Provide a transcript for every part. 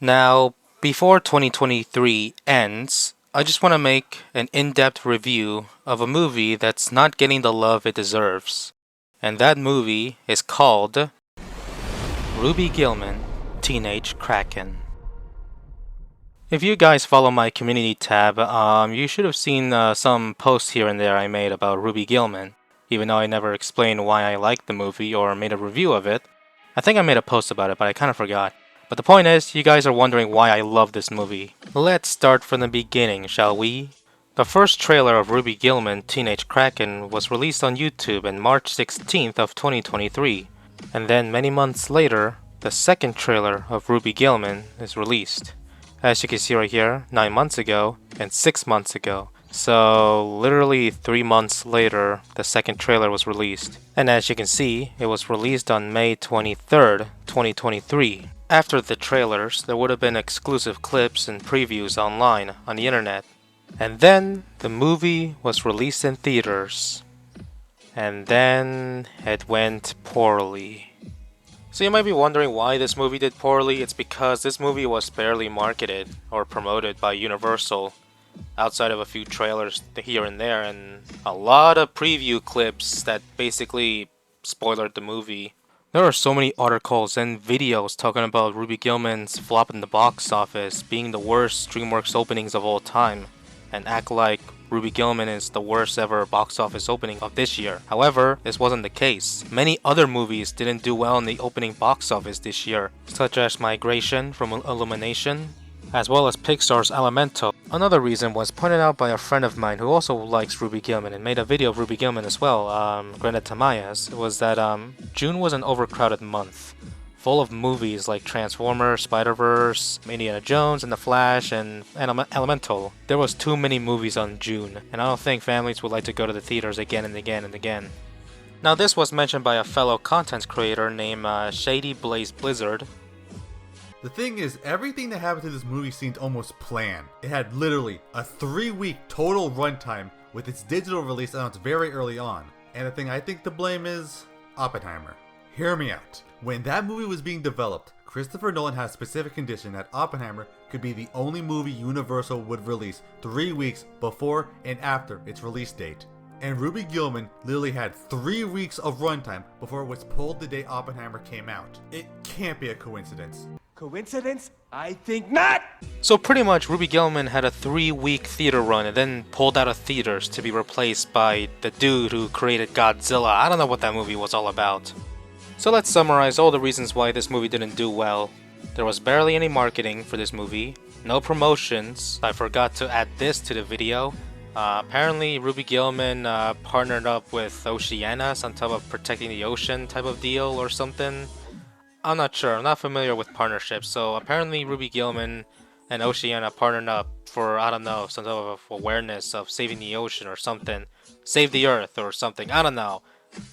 Now, before 2023 ends, I just want to make an in-depth review of a movie that's not getting the love it deserves. And that movie is called Ruby Gillman Teenage Kraken. If you guys follow my community tab, you should have seen some posts here and there I made about Ruby Gillman, even though I never explained why I liked the movie or made a review of it. I think I made a post about it, but I kind of forgot. But the point is, you guys are wondering why I love this movie. Let's start from the beginning, shall we? The first trailer of Ruby Gillman Teenage Kraken was released on YouTube on March 16th of 2023. And then many months later, the second trailer of Ruby Gillman is released. As you can see right here, 9 months ago and 6 months ago. So literally 3 months later, the second trailer was released. And as you can see, it was released on May 23rd, 2023. After the trailers, there would have been exclusive clips and previews online on the internet. And then the movie was released in theaters. And then it went poorly. So you might be wondering why this movie did poorly. It's because this movie was barely marketed or promoted by Universal, outside of a few trailers here and there, and a lot of preview clips that basically spoiled the movie. There are so many articles and videos talking about Ruby Gillman's flop in the box office being the worst DreamWorks openings of all time, and act like Ruby Gillman is the worst ever box office opening of this year. However, this wasn't the case. Many other movies didn't do well in the opening box office this year, such as Migration from Illumination, as well as Pixar's Elemental. Another reason was pointed out by a friend of mine who also likes Ruby Gillman and made a video of Ruby Gillman as well, Greta Tamayas, was that June was an overcrowded month, full of movies like Transformers, Spider-Verse, Indiana Jones and The Flash, and Elemental. There was too many movies on June, and I don't think families would like to go to the theaters again and again and again. Now this was mentioned by a fellow content creator named Shady Blaze Blizzard. The thing is, everything that happened to this movie seemed almost planned. It had literally a 3-week total runtime with its digital release announced very early on. And the thing I think to blame is Oppenheimer. Hear me out. When that movie was being developed, Christopher Nolan had a specific condition that Oppenheimer could be the only movie Universal would release 3 weeks before and after its release date. And Ruby Gillman literally had 3 weeks of runtime before it was pulled the day Oppenheimer came out. It can't be a coincidence. Coincidence? I think not! So pretty much Ruby Gillman had a 3-week theater run and then pulled out of theaters to be replaced by the dude who created Godzilla. I don't know what that movie was all about. So let's summarize all the reasons why this movie didn't do well. There was barely any marketing for this movie, no promotions. I forgot to add this to the video. Apparently Ruby Gillman partnered up with Oceana, some type of protecting the ocean type of deal or something. I'm not sure, I'm not familiar with partnerships, so apparently Ruby Gillman and Oceana partnered up for, I don't know, some type of awareness of saving the ocean or something. Save the earth or something, I don't know.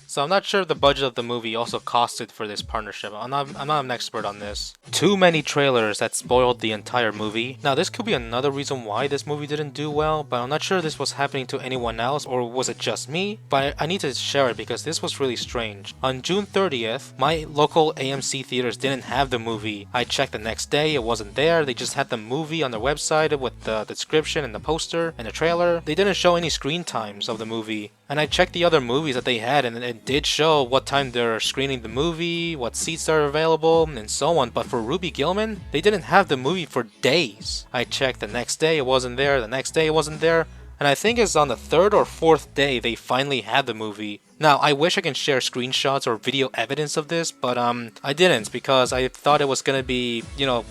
So I'm not sure if the budget of the movie also costed for this partnership. I'm not an expert on this. Too many trailers that spoiled the entire movie. Now this could be another reason why this movie didn't do well, but I'm not sure this was happening to anyone else or was it just me? But I need to share it because this was really strange. On June 30th, my local AMC theaters didn't have the movie. I checked the next day, it wasn't there. They just had the movie on their website with the description and the poster and the trailer. They didn't show any screen times of the movie. And I checked the other movies that they had and it did show what time they're screening the movie, what seats are available, and so on. But for Ruby Gillman, they didn't have the movie for days. I checked the next day, it wasn't there, the next day it wasn't there. And I think it's on the 3rd or 4th day they finally had the movie. Now, I wish I can share screenshots or video evidence of this, but I didn't because I thought it was gonna be,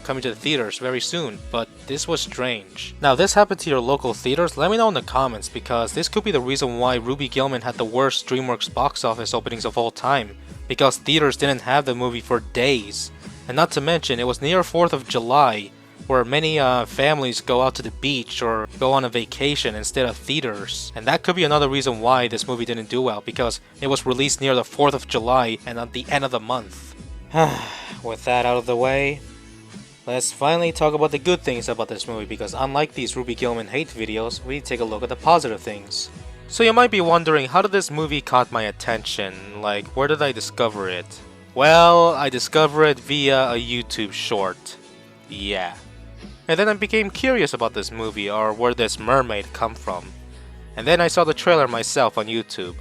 coming to the theaters very soon. But this was strange. Now, this happened to your local theaters? Let me know in the comments because this could be the reason why Ruby Gillman had the worst DreamWorks box office openings of all time. Because theaters didn't have the movie for days. And not to mention, it was near 4th of July, where many families go out to the beach or go on a vacation instead of theaters. And that could be another reason why this movie didn't do well, because it was released near the 4th of July and at the end of the month. With that out of the way, let's finally talk about the good things about this movie, because unlike these Ruby Gillman hate videos, we take a look at the positive things. So you might be wondering, how did this movie caught my attention? Like, where did I discover it? Well, I discovered it via a YouTube short. Yeah. And then I became curious about this movie or where this mermaid come from. And then I saw the trailer myself on YouTube.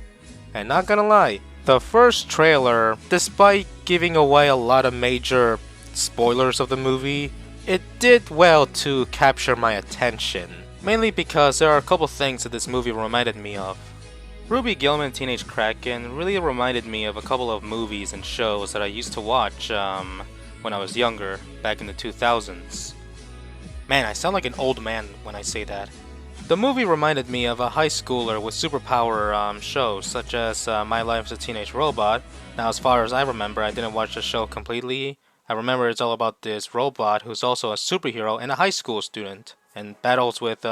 And not gonna lie, the first trailer, despite giving away a lot of major spoilers of the movie, it did well to capture my attention. Mainly because there are a couple things that this movie reminded me of. Ruby Gillman Teenage Kraken really reminded me of a couple of movies and shows that I used to watch when I was younger, back in the 2000s. Man, I sound like an old man when I say that. The movie reminded me of a high schooler with superpower shows, such as My Life as a Teenage Robot. Now, as far as I remember, I didn't watch the show completely. I remember it's all about this robot who's also a superhero and a high school student, and battles with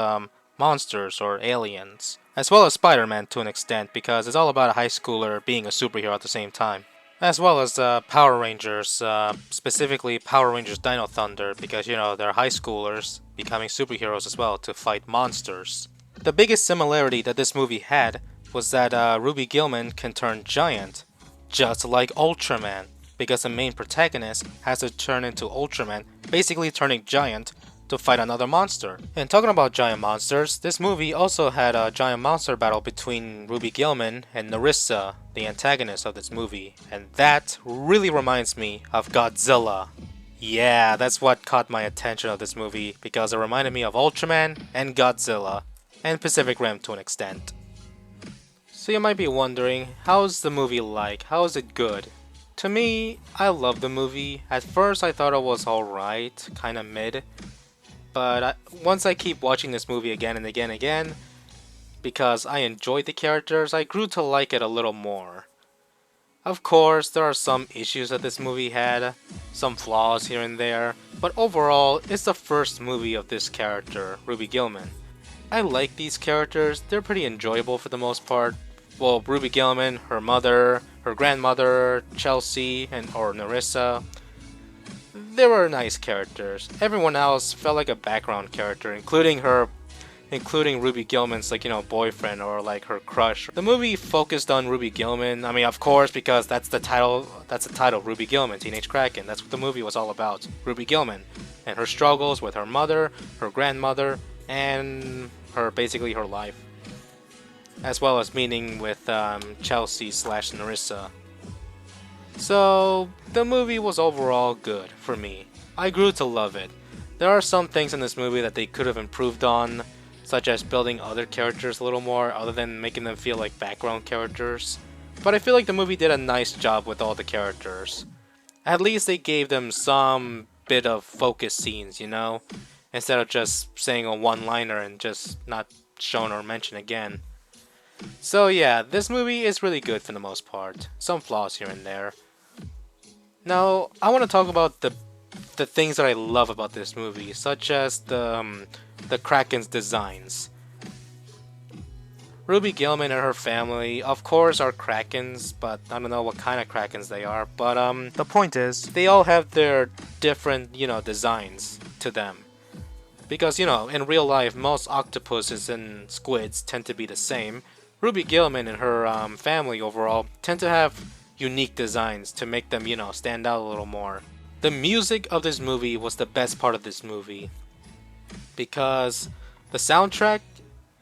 monsters or aliens. As well as Spider-Man to an extent, because it's all about a high schooler being a superhero at the same time. As well as Power Rangers, specifically Power Rangers Dino Thunder, because they're high schoolers becoming superheroes as well to fight monsters. The biggest similarity that this movie had was that Ruby Gillman can turn giant, just like Ultraman, because the main protagonist has to turn into Ultraman, basically turning giant to fight another monster. And talking about giant monsters, this movie also had a giant monster battle between Ruby Gillman and Narissa, the antagonist of this movie, and that really reminds me of Godzilla. Yeah, that's what caught my attention of this movie, because it reminded me of Ultraman and Godzilla, and Pacific Rim to an extent. So you might be wondering, how's the movie like? How is it good? To me, I love the movie. At first I thought it was alright, kinda mid, but once I keep watching this movie again and again and again, because I enjoyed the characters, I grew to like it a little more. Of course, there are some issues that this movie had, some flaws here and there, but overall, it's the first movie of this character, Ruby Gillman. I like these characters, they're pretty enjoyable for the most part. Well, Ruby Gillman, her mother, her grandmother, Chelsea, or Narissa, they were nice characters. Everyone else felt like a background character, including Ruby Gillman's boyfriend or like her crush. The movie focused on Ruby Gillman. I mean, of course, because that's the title, Ruby Gillman Teenage Kraken. That's what the movie was all about. Ruby Gillman and her struggles with her mother, her grandmother, and basically her life. As well as meeting with Chelsea / Narissa. So, the movie was overall good for me. I grew to love it. There are some things in this movie that they could have improved on, such as building other characters a little more, other than making them feel like background characters. But I feel like the movie did a nice job with all the characters. At least they gave them some bit of focus scenes, instead of just saying a one-liner and just not shown or mentioned again. So yeah, this movie is really good for the most part. Some flaws here and there. Now, I want to talk about the things that I love about this movie, such as the Kraken's designs. Ruby Gillman and her family, of course, are Krakens, but I don't know what kind of Krakens they are. But the point is, they all have their different, designs to them. Because, in real life, most octopuses and squids tend to be the same. Ruby Gillman and her family overall tend to have unique designs to make them, stand out a little more. The music of this movie was the best part of this movie, because the soundtrack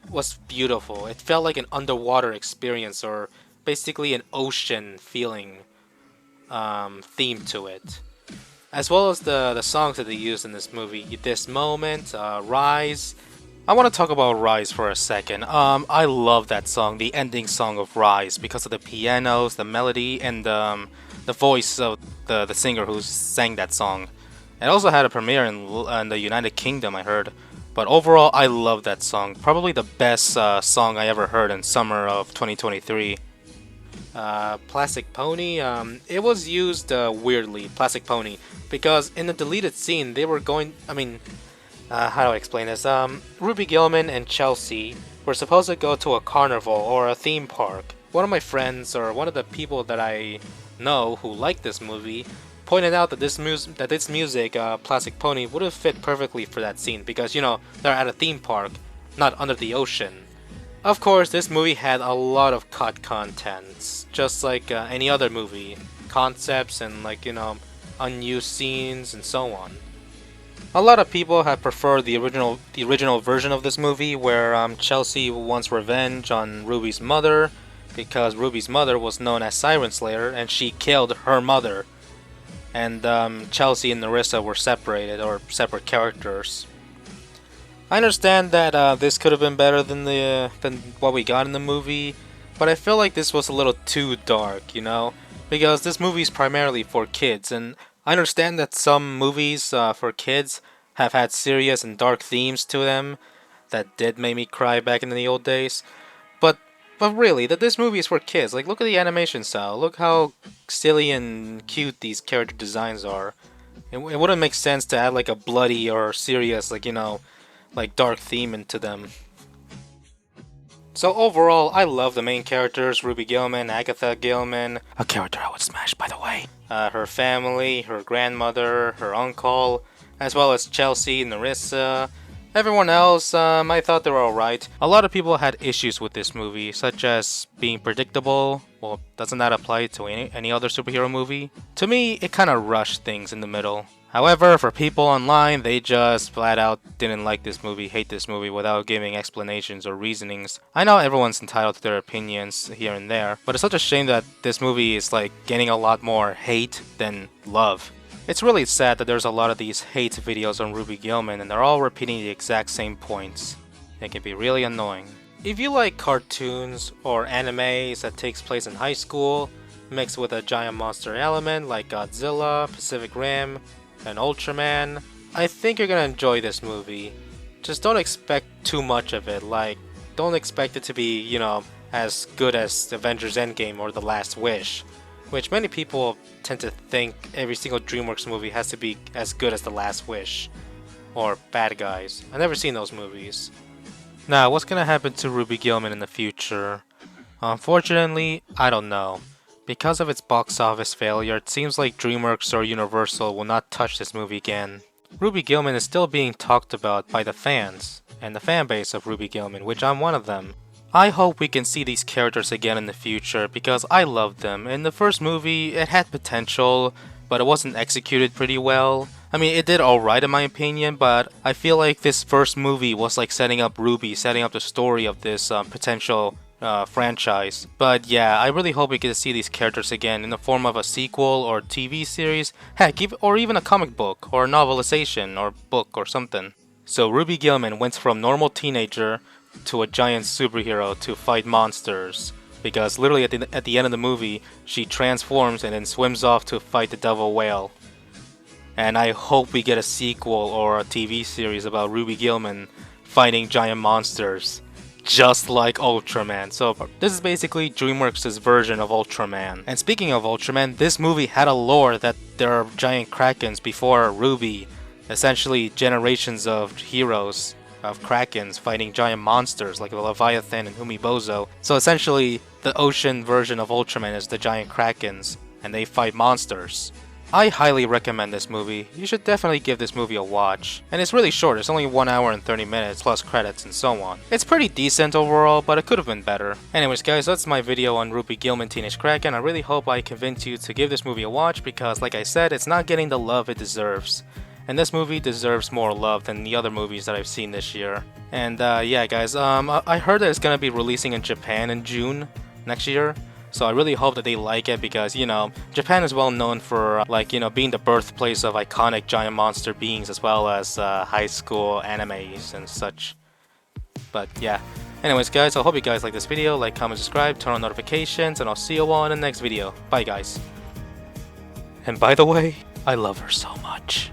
was beautiful. It felt like an underwater experience, or basically an ocean feeling theme to it. As well as the songs that they used in this movie. This Moment, Rise. I want to talk about Rise for a second. I love that song, the ending song of Rise, because of the pianos, the melody, and the voice of the singer who sang that song. It also had a premiere in the United Kingdom, I heard. But overall, I love that song. Probably the best song I ever heard in summer of 2023. Plastic Pony, it was used weirdly, Plastic Pony, because in the deleted scene, they were going, how do I explain this? Ruby Gillman and Chelsea were supposed to go to a carnival or a theme park. One of my friends, or one of the people that I know who like this movie, pointed out that this music, Plastic Pony, would have fit perfectly for that scene because, they're at a theme park, not under the ocean. Of course, this movie had a lot of cut contents, just like any other movie. Concepts and, unused scenes and so on. A lot of people have preferred the original version of this movie, where Chelsea wants revenge on Ruby's mother, because Ruby's mother was known as Siren Slayer, and she killed her mother. And Chelsea and Nerissa were separated, or separate characters. I understand that this could have been better than what we got in the movie, but I feel like this was a little too dark, you know? Because this movie is primarily for kids, and I understand that some movies for kids have had serious and dark themes to them that did make me cry back in the old days. But really, that this movie is for kids. Like, look at the animation style. Look how silly and cute these character designs are. It wouldn't make sense to add like a bloody or serious, like, you know, like dark theme into them. So overall, I love the main characters, Ruby Gillman, Agatha Gillman, a character I would smash by the way, her family, her grandmother, her uncle, as well as Chelsea, Nerissa. Everyone else, I thought they were alright. A lot of people had issues with this movie, such as being predictable. Well, doesn't that apply to any other superhero movie? To me, it kinda rushed things in the middle. However, for people online, they just flat out didn't like this movie, hate this movie without giving explanations or reasonings. I know everyone's entitled to their opinions here and there, but it's such a shame that this movie is like getting a lot more hate than love. It's really sad that there's a lot of these hate videos on Ruby Gillman and they're all repeating the exact same points. It can be really annoying. If you like cartoons or animes that takes place in high school, mixed with a giant monster element like Godzilla, Pacific Rim, and Ultraman, I think you're gonna enjoy this movie. Just don't expect too much of it, like, don't expect it to be, you know, as good as Avengers Endgame or The Last Wish, which many people tend to think every single DreamWorks movie has to be as good as The Last Wish, or Bad Guys. I've never seen those movies. Now, what's gonna happen to Ruby Gillman in the future? Unfortunately, I don't know. Because of its box office failure, it seems like DreamWorks or Universal will not touch this movie again. Ruby Gillman is still being talked about by the fans, and the fanbase of Ruby Gillman, which I'm one of them. I hope we can see these characters again in the future, because I loved them. In the first movie, it had potential, but it wasn't executed pretty well. I mean, it did alright in my opinion, but I feel like this first movie was like setting up Ruby, setting up the story of this potential franchise. But yeah, I really hope we get to see these characters again in the form of a sequel or TV series, heck, or even a comic book or a novelization or book or something. So Ruby Gillman went from normal teenager to a giant superhero to fight monsters, because literally at the end of the movie she transforms and then swims off to fight the devil whale. And I hope we get a sequel or a TV series about Ruby Gillman fighting giant monsters, just like Ultraman. So this is basically DreamWorks' version of Ultraman. And speaking of Ultraman, this movie had a lore that there are giant krakens before Ruby. Essentially generations of heroes, of krakens fighting giant monsters like the Leviathan and Humibozo. So essentially the ocean version of Ultraman is the giant krakens, and they fight monsters. I highly recommend this movie. You should definitely give this movie a watch. And it's really short, it's only 1 hour and 30 minutes plus credits and so on. It's pretty decent overall, but it could have been better. Anyways guys, that's my video on Ruby Gillman Teenage Kraken. I really hope I convinced you to give this movie a watch, because like I said, it's not getting the love it deserves. And this movie deserves more love than the other movies that I've seen this year. And yeah guys, I heard that it's gonna be releasing in Japan in June next year. So I really hope that they like it, because, you know, Japan is well known for, like, you know, being the birthplace of iconic giant monster beings, as well as high school animes and such. But yeah. Anyways guys, I hope you guys like this video. Like, comment, subscribe, turn on notifications, and I'll see you all in the next video. Bye guys. And by the way, I love her so much.